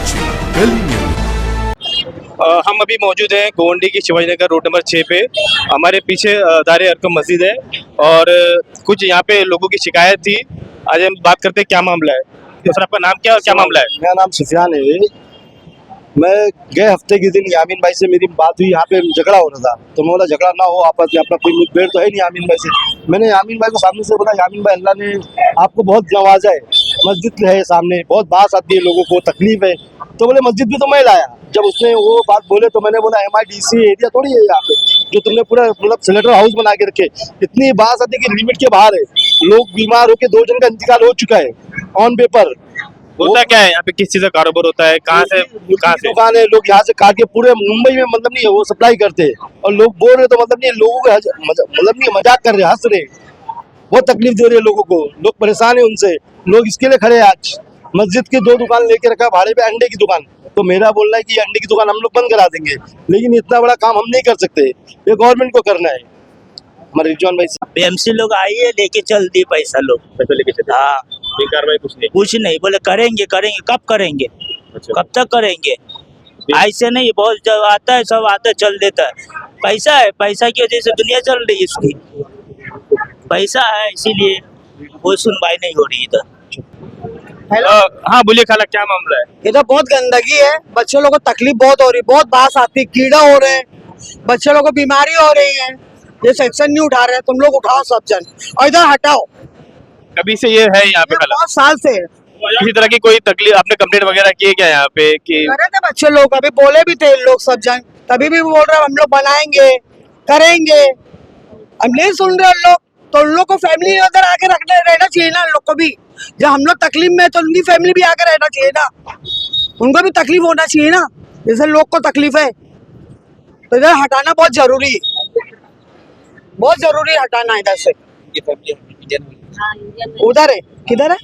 महत्वाची गली न्यूज। हम अभी मौजूद हैं गोवंडी की शिवाजीनगर रोड नंबर 6 पे। हमारे पीछे दारे अरकम मस्जिद है और कुछ यहाँ पे लोगों की शिकायत थी। आज हम बात करते हैं क्या मामला है। तो सर आपका नाम क्या और क्या मामला है? मेरा नाम सुफियान है। मैं गए हफ्ते के दिन यामीन भाई से मेरी बात हुई, यहाँ पे झगड़ा हो रहा था तो मैं बोला झगड़ा ना हो आपस में, अपना कोई मुठभेड़ तो है नहीं यामीन भाई से। मैंने यामीन भाई को सामने से बोला, यामीन भाई अल्लाह ने आपको बहुत नवाजा है, मस्जिद है सामने, बहुत बात आती है, लोगों को तकलीफ है। तो बोले मस्जिद भी तो मैं लाया। जब उसने वो बात बोले तो मैंने बोला MIDC एरिया थोड़ी है यहाँ पे जो तुमने पूरा मतलब स्लेटर हाउस बना के रखे। इतनी बात आती है कि लिमिट के बाहर है, लोग बीमार होकर 2 जन का इंतकाल हो चुका है ऑन पेपर। होता क्या है यहाँ पे, किस चीज का कारोबार होता है, कहाँ से दुकान है, लोग यहाँ से काट के पूरे मुंबई में मतलब नहीं है वो सप्लाई करते हैं और लोग बोल रहे तो मतलब नहीं, लोगों को मतलब नहीं मजाक कर रहे, हंस रहे, बहुत तकलीफ दे रही है लोगों को, लोग परेशान है उनसे। लोग इसके लिए खड़े हैं। आज मस्जिद की 2 दुकान लेके रखा भाड़े पे, अंडे की दुकान। तो मेरा बोलना है कि अंडे की दुकान हम लोग बंद करा देंगे, लेकिन इतना बड़ा काम हम नहीं कर सकते, ये गवर्नमेंट को करना है। हमारे रिजवान भाई BMC लोग आइए लेके चल दिए पैसा लोग। पैसे लेके चले? हाँ, कार्रवाई कुछ नहीं बोले करेंगे करेंगे, कब करेंगे? अच्छा। कब तक करेंगे? ऐसे नहीं, बहुत जब आता है सब आता है चल देता है। पैसा है, पैसा की वजह से दुनिया चल रही है इसकी। पैसा है इसीलिए कोई सुनवाई नहीं हो रही इधर। हाँ बोलिए खाला, क्या मामला है? इधर बहुत गंदगी है, बच्चों लोगों को तकलीफ बहुत हो रही, बहुत बास आती, कीड़ा हो रहे हैं, बच्चों लोगों को बीमारी हो रही है। ये सेक्शन नहीं उठा रहे, तुम लोग उठाओ सब जन और इधर हटाओ। कभी से ये है यहाँ पे खाला? बहुत साल से किसी तरह की कोई तकलीफ, आपने कंप्लेंट वगैरह की है क्या यहाँ पे कि? करे थे बच्चे लोग, अभी बोले भी थे लोग सब जन, तभी भी बोल रहे हम लोग बनाएंगे करेंगे। अब नहीं सुन रहे उन लोग, तो उन लोग को फैमिली उधर आके रहना चाहिए ना। उन लोग को भी जब हम लोग तकलीफ में तो उनकी फैमिली भी आके रहना चाहिए ना, उनको भी तकलीफ होना चाहिए ना, जैसे लोग को तकलीफ है। तो इधर हटाना बहुत जरूरी है, बहुत जरूरी है हटाना इधर से। उधर है, किधर है?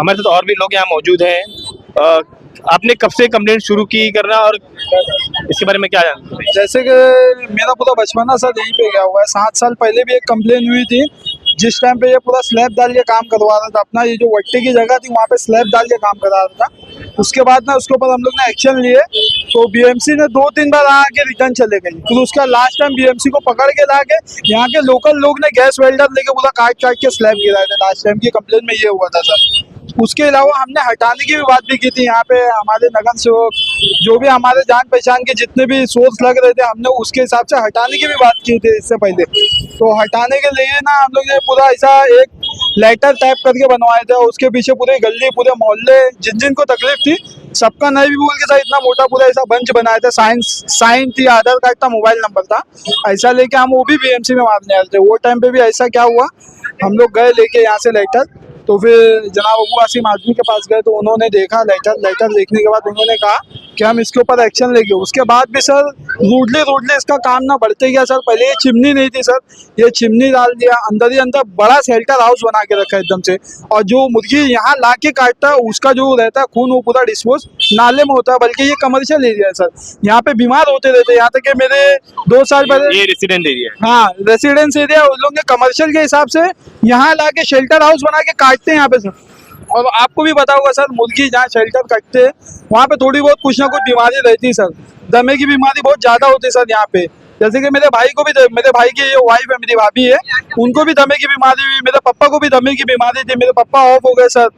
हमारे साथ और भी लोग यहाँ मौजूद हैं। आपने कब से कंप्लेंट शुरू की करना और इसके बारे में क्या जानते हैं? जैसे कि मेरा पूरा बचपना सर यहीं पे गया हुआ है। 7 साल पहले भी एक कंप्लेन हुई थी, जिस टाइम पे ये पूरा स्लैब डाल के काम करवा रहा था अपना, ये जो वट्टे की जगह थी वहाँ पे स्लैब डाल के काम करा रहा था। उसके बाद ना उसके ऊपर हम लोग ने एक्शन लिए तो BMC ने 2-3 बार आके रिटर्न चले गए। फिर उसका लास्ट टाइम BMC को पकड़ के ला के यहाँ के लोकल लोग ने गैस वेल्डर लेके पूरा काट के स्लैब गिराए थे। लास्ट टाइम की कंप्लेन में ये हुआ था सर। उसके अलावा हमने हटाने की भी बात भी की थी। यहाँ पे हमारे नगर सेवक जो भी हमारे जान पहचान के जितने भी सोर्स लग रहे थे, हमने उसके हिसाब से हटाने की भी बात की थी इससे पहले। तो हटाने के लिए ना हम लोग ने पूरा ऐसा एक लेटर टाइप करके बनवाए थे और उसके पीछे पूरे गली पूरे मोहल्ले जिन जिन को तकलीफ थी सबका नहीं भी बोल के था, इतना मोटा पूरा ऐसा बंच बनाया था। साइन थी, आधार कार्ड था, मोबाइल नंबर था, ऐसा लेके हम वो भी BMC में मारने आए थे। वो टाइम पे भी ऐसा क्या हुआ, हम लोग गए लेके यहाँ से लेटर, तो फिर जनाब अबू आसिम आदमी के पास गए तो उन्होंने देखा लेटर देखने के बाद उन्होंने कहा कि हम इसके ऊपर एक्शन लेंगे। उसके बाद भी सर रूडली इसका काम ना बढ़ते गया सर। पहले ये चिमनी नहीं थी सर, ये चिमनी डाल दिया, अंदर ही अंदर बड़ा शेल्टर हाउस बना के रखा है एकदम से। और जो मुर्गी यहाँ ला के काटता है उसका जो रहता है खून वो पूरा डिस्पोज नाले में होता है, बल्कि ये कमर्शियल एरिया है सर। यहाँ पे बीमार होते रहते, यहाँ तक कि मेरे 2 साल पहले ये रेसिडेंट एरिया है। हाँ रेसिडेंस एरिया, उन लोग ने कमर्शियल के हिसाब से यहाँ ला के शेल्टर हाउस बना के काटते हैं यहाँ पे सर। और आपको भी पता होगा सर, मुर्गी जहाँ शेल्टर काटते हैं वहाँ पे थोड़ी बहुत कुछ ना कुछ बीमारी रहती है सर। दमे की बीमारी बहुत ज्यादा होती है सर यहाँ पे। जैसे कि मेरे भाई को भी, मेरे भाई की जो वाइफ है, मेरी भाभी है, उनको भी दमे की बीमारी हुई। मेरे पापा को भी दमे की बीमारी थी, मेरे पापा ऑफ हो गए सर।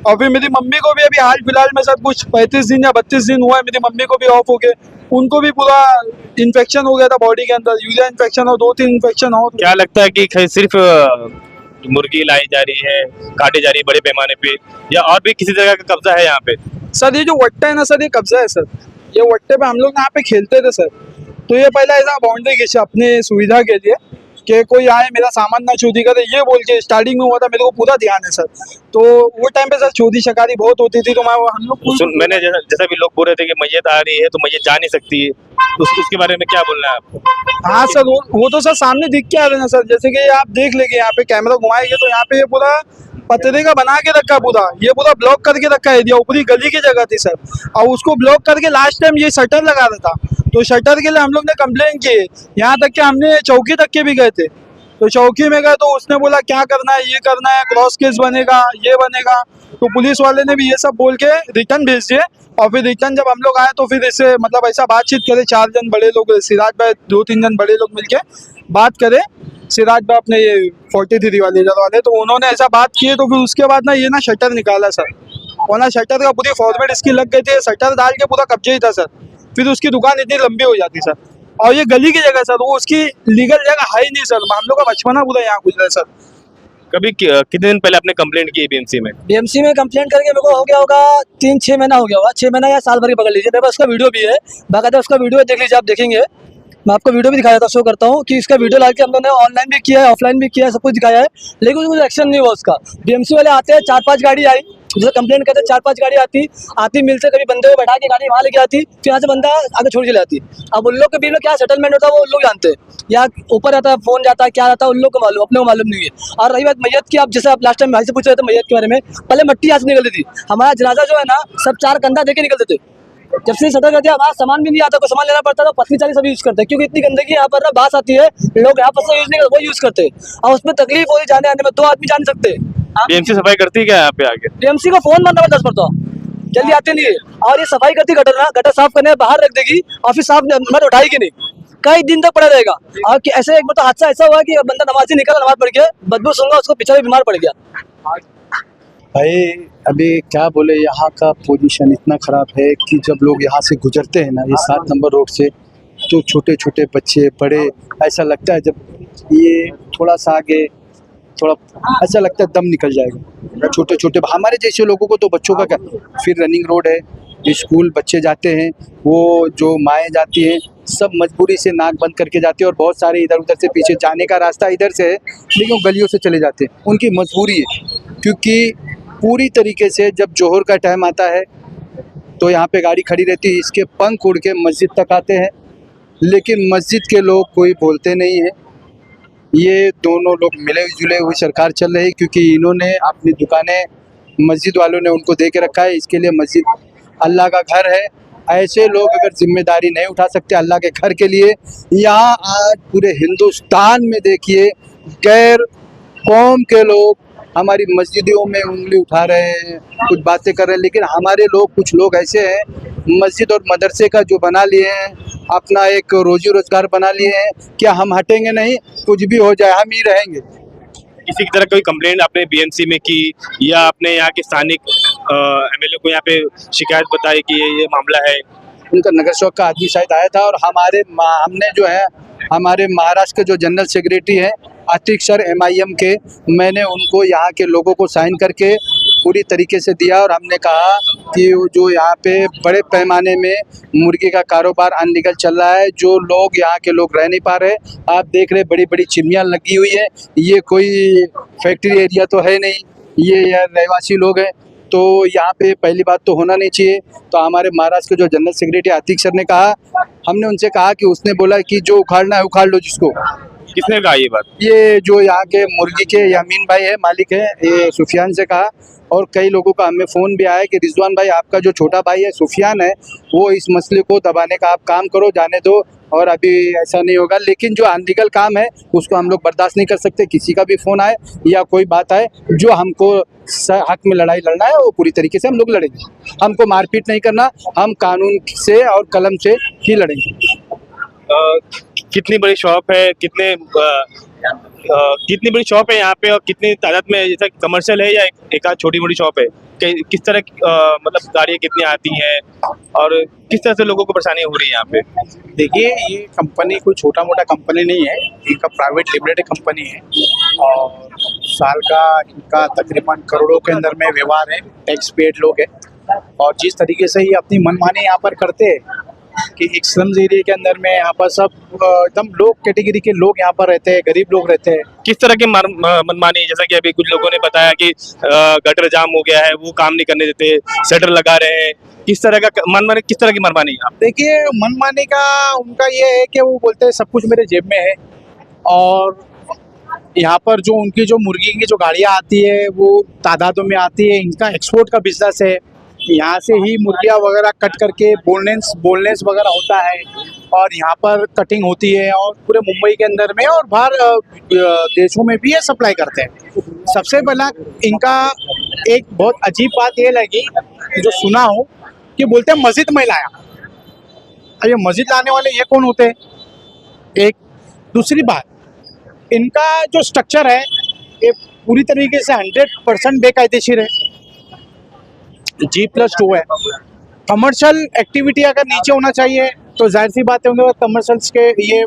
और फिर मेरी मम्मी को भी अभी हाल फिलहाल में सर कुछ 35 दिन या 32 दिन हुआ है, मेरी मम्मी को भी ऑफ हो गए। उनको भी पूरा इन्फेक्शन हो गया था बॉडी के अंदर, यूरिया इन्फेक्शन और 2-3 इन्फेक्शन और। क्या लगता है कि सिर्फ मुर्गी लाई जा रही है, काटी जा रही है बड़े पैमाने पे, या और भी किसी तरह का कब्जा है यहाँ पे? सर ये जो वट्टा है ना सर, ये कब्जा है सर। ये वट्टे पे हम लोग यहाँ पे खेलते थे सर, तो ये पहले ऐसा बाउंड्री खींचा अपने सुविधा के लिए कि कोई आए मेरा सामान ना चोरी करे, ये बोल के स्टार्टिंग में हुआ था। मेरे को पूरा ध्यान है सर। तो वो टाइम पे सर चोरी शकारी बहुत होती थी, तो हम लोग मैंने जैसा भी लोग बोल रहे थे कि मैयत आ रही है तो मैयत जा नहीं सकती है, उसके बारे में क्या बोलना है आपको? हाँ सर, वो तो सर सामने दिख के आ रहे हैं सर। जैसे कि आप देख लेंगे, यहाँ पे कैमरा घुमाएंगे तो यहाँ पे ये पूरा पतरे का बना के रखा, ये पूरा ब्लॉक करके रखा है एरिया। ऊपरी गली की जगह थी सर, और उसको ब्लॉक करके लास्ट टाइम ये शटर लगा रहा था। तो शटर के लिए हम लोग ने कंप्लेन की, यहाँ तक कि हमने चौकी तक के भी गए थे। तो चौकी में गए तो उसने बोला क्या करना है, ये करना है, क्रॉस केस बनेगा, ये बनेगा। तो पुलिस वाले ने भी ये सब बोल के रिटर्न भेज दिए। और फिर रिटर्न जब हम लोग आए तो फिर इससे मतलब ऐसा बातचीत करे, 4 जन बड़े लोग, सिराज भाई 2-3 जन बड़े लोग मिलके बात करे, सिराज भाई अपने ये 43 वाले इधर वाले, तो उन्होंने ऐसा बात किए। तो फिर उसके बाद ना ये ना शटर निकाला सर, और ना शटर का पूरी फॉर्मेट इसकी लग गई थी, शटर डाल के पूरा कब्जे ही था सर। फिर उसकी दुकान इतनी लंबी हो जाती सर, और ये गली की जगह सर, वो उसकी लीगल जगह है ही नहीं सर। हम लोग का बचपना पूरा यहाँ गुजरा सर। कभी कितने दिन पहले आपने कंप्लेंट की बीएमसी में? बीएमसी में कंप्लेंट करके मेरे को हो गया होगा 3-6 महीना हो गया होगा, 6 महीना या साल भर ही पकड़ लीजिए। मेरे पास उसका वीडियो भी है, बाकायदा उसका वीडियो देख लीजिए, आप देखेंगे। मैं आपको वीडियो भी दिखाया था, शो करता हूँ कि इसका वीडियो लाके हम लोगों ने ऑनलाइन भी किया है, ऑफलाइन भी किया है, सब कुछ दिखाया है, लेकिन कुछ एक्शन नहीं हुआ उसका। बीएमसी वाले आते हैं, 4-5 गाड़ी आई, जैसे कंप्लेंट करते हैं 4-5 गाड़ी आती मिलते, कभी बंदे को बैठा के गाड़ी वहाँ लेके आती, फिर यहाँ से बंदा आगे छोड़ के ले आती। अब उन लोग के बीच में क्या सेटलमेंट होता है वो उन लोग जानते हैं, या ऊपर आता है फोन जाता है, क्या आता है उन लोग को मालूम, अपने को मालूम नहीं है। और रही बात मैयत की, आप जैसे आप लास्ट टाइम भाई से पूछ रहे थे मैयत के बारे में, पहले मट्टी यहाँ से निकलती थी, हमारा जनाजा जो है ना सब 4 कंधा देके निकलते थे। जब से सटर करते हैं हमारा सामान भी नहीं आता, कोई सामान लेना पड़ता था, पतली चाली सभी यूज करते हैं, क्योंकि इतनी गंदगी यहाँ पर ना बास आती है, लोग यहाँ पर यूज नहीं करते, वो यूज करते हैं, और उसमें तकलीफ हो रही जाने आने में, 2 आदमी जा नहीं सकते। बीएमसी सफाई करती है क्या यहाँ पे आके? बीएमसी को फोन मारना पड़ता 10 पड़ता, जल्दी आते नहीं है। और ये सफाई करती गटर ना, गटर साफ करने बाहर रख देगी और फिर साफ मत उठाएगी नहीं, कई दिन तक पड़ा रहेगा। और कि ऐसे एक मतलब हादसा ऐसा हुआ कि बंदा नमाज से निकला, नमाज पढ़ के बदबू सूंघा, उसको पीछे बीमार पड़ गया। भाई अभी क्या बोले, यहाँ का पोजीशन इतना ख़राब है कि जब लोग यहाँ से गुजरते हैं ना ये 7 नंबर रोड से, तो छोटे छोटे बच्चे बड़े, ऐसा लगता है जब ये थोड़ा सा आगे थोड़ा ऐसा लगता है दम निकल जाएगा। छोटे छोटे हमारे जैसे लोगों को तो बच्चों का क्या, फिर रनिंग रोड है, स्कूल बच्चे जाते हैं, वो जो माएँ जाती हैं सब मजबूरी से नाक बंद करके जाते हैं, और बहुत सारे इधर उधर से पीछे जाने का रास्ता इधर से है, लेकिन वो गलियों से चले जाते हैं, उनकी मजबूरी है। क्योंकि पूरी तरीके से जब जोहर का टाइम आता है तो यहाँ पे गाड़ी खड़ी रहती है, इसके पंख उड़ के मस्जिद तक आते हैं, लेकिन मस्जिद के लोग कोई बोलते नहीं है। ये दोनों लोग मिले जुले हुई सरकार चल रही है, क्योंकि इन्होंने अपनी दुकानें मस्जिद वालों ने उनको दे के रखा है, इसके लिए मस्जिद अल्लाह का घर है। ऐसे लोग अगर जिम्मेदारी नहीं उठा सकते अल्लाह के घर के लिए, यहाँ आज पूरे हिंदुस्तान में देखिए गैर कौम के लोग हमारी मस्जिदों में उंगली उठा रहे हैं, कुछ बातें कर रहे हैं, लेकिन हमारे लोग, कुछ लोग ऐसे हैं मस्जिद और मदरसे का जो बना लिए हैं, अपना एक रोजी रोजगार बना लिए हैं, क्या हम हटेंगे नहीं, कुछ भी हो जाए हम ही रहेंगे। किसी की तरह कोई कंप्लेंट आपने बीएमसी में की, या आपने यहाँ के स्थानिक एमएलए को यहाँ पे शिकायत बताई कि ये मामला है? उनका नगर चौक का आदमी शायद आया था, और हमने जो है हमारे महाराष्ट्र के जो जनरल सेक्रेटरी हैं आतिक सर MIM के, मैंने उनको यहाँ के लोगों को साइन करके पूरी तरीके से दिया, और हमने कहा कि जो यहाँ पे बड़े पैमाने में मुर्गी का कारोबार अनलीगल चल रहा है, जो लोग यहाँ के लोग रह नहीं पा रहे, आप देख रहे बड़ी बड़ी चिमनियाँ लगी हुई है, ये कोई फैक्ट्री एरिया तो है नहीं, ये रहवासी लोग हैं, तो यहाँ पे पहली बात तो होना नहीं चाहिए। तो हमारे महाराष्ट्र के जो जनरल सेक्रेटरी आतिक सर ने कहा, हमने उनसे कहा कि उसने बोला कि जो उखाड़ना है उखाड़ लो जिसको। किसने कहा ये बात? ये जो यहाँ के मुर्गी के यामीन भाई है, मालिक है, ये सुफियान से कहा, और कई लोगों का हमें फ़ोन भी आया कि रिजवान भाई आपका जो छोटा भाई है सुफियान है, वो इस मसले को दबाने का आप काम करो, जाने दो, और अभी ऐसा नहीं होगा। लेकिन जो अनलीगल काम है उसको हम लोग बर्दाश्त नहीं कर सकते। किसी का भी फ़ोन आए या कोई बात आए, जो हमको हक में लड़ाई लड़ना है वो पूरी तरीके से हम लोग लड़ेंगे। हमको मारपीट नहीं करना, हम कानून से और कलम से ही लड़ेंगे। कितनी बड़ी शॉप है, कितनी बड़ी शॉप है यहाँ पे, और कितनी तादाद में, जैसा कमर्शियल है या एक आध छोटी मोटी शॉप है, किस तरह मतलब गाड़ियाँ कितनी आती हैं, और किस तरह से लोगों को परेशानी हो रही है यहाँ पे? देखिए, ये कंपनी कोई छोटा मोटा कंपनी नहीं है, इनका प्राइवेट लिमिटेड कंपनी है, और साल का इनका तकरीबन करोड़ों के अंदर में व्यवहार है, टैक्स पेड लोग हैं, और जिस तरीके से ये अपनी मनमानी यहाँ पर करते हैं कि एक स्लम्स एरिया के अंदर में यहाँ पर सब एकदम लो कैटेगरी के लोग यहाँ पर रहते हैं, गरीब लोग रहते हैं। किस तरह की मनमानी, जैसा कि अभी कुछ लोगों ने बताया कि गटर जाम हो गया है, वो काम नहीं करने देते, शटर लगा रहे हैं, किस तरह का मनमानी, किस तरह की मनमानी? आप देखिए, मनमानी का उनका ये है कि वो बोलते हैं सब कुछ मेरे जेब में है, और यहाँ पर जो उनकी जो मुर्गी की जो गाड़ियाँ आती है वो तादादों में आती है, इनका एक्सपोर्ट का बिजनेस है, यहाँ से ही मुर्गियाँ वगैरह कट करके बोनलेस वगैरह होता है, और यहाँ पर कटिंग होती है, और पूरे मुंबई के अंदर में और बाहर देशों में भी ये सप्लाई करते हैं। सबसे पहला इनका एक बहुत अजीब बात ये लगी जो सुना हो कि बोलते हैं मस्जिद में लाया। अब ये मस्जिद लाने वाले ये कौन होते हैं? एक दूसरी बात, इनका जो स्ट्रक्चर है ये पूरी तरीके से 100% बेकायदेशीर है। G+2 है। कमर्शियल एक्टिविटी अगर नीचे होना चाहिए तो जाहिर सी बात है कमर्शियल्स के ये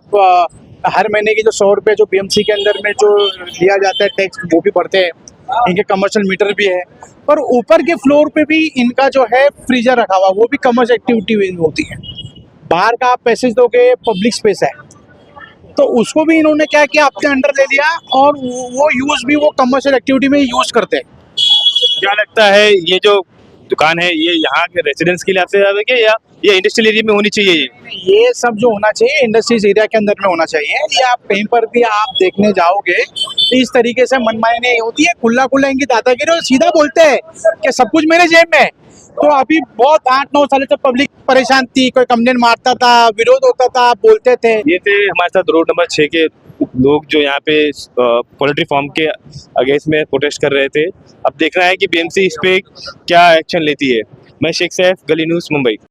हर महीने की जो 100 रुपये जो BMC के अंदर में जो लिया जाता है टैक्स वो भी पड़ते हैं, इनके कमर्शियल मीटर भी है। और ऊपर के फ्लोर पे भी इनका जो है फ्रीजर रखा हुआ, वो भी कमर्शियल एक्टिविटी होती है। बाहर का आप पैसेज दोगे, पब्लिक स्पेस है, तो उसको भी इन्होंने क्या किया, अपने अंडर ले लिया और वो यूज भी वो कमर्शियल एक्टिविटी में यूज करते हैं। क्या लगता है ये जो दुकान है ये यहाँ के रेसिडेंट्स के लिए आपसे ज्यादा क्या या ये इंडस्ट्रियल एरिया में होनी चाहिए? ये सब जो होना चाहिए इंडस्ट्रीज एरिया के अंदर में होना चाहिए। ये आप कहीं पर भी आप देखने जाओगे तो इस तरीके से मनमानी नहीं होती है, खुला खुला इनकी दादागिरी और सीधा बोलते हैं कि सब कुछ मेरे जेब में है। तो अभी बहुत 8-9 साल से पब्लिक परेशान थी, कोई कंप्लेंट मारता था, विरोध होता था, बोलते थे। ये थे हमारे साथ रोड नंबर 6 के लोग जो यहाँ पे पोल्ट्री फार्म के अगेंस्ट में प्रोटेस्ट कर रहे थे। अब देखना है कि BMC इस पे क्या एक्शन लेती है। मैं शेख सैफ, गली न्यूज़, मुंबई।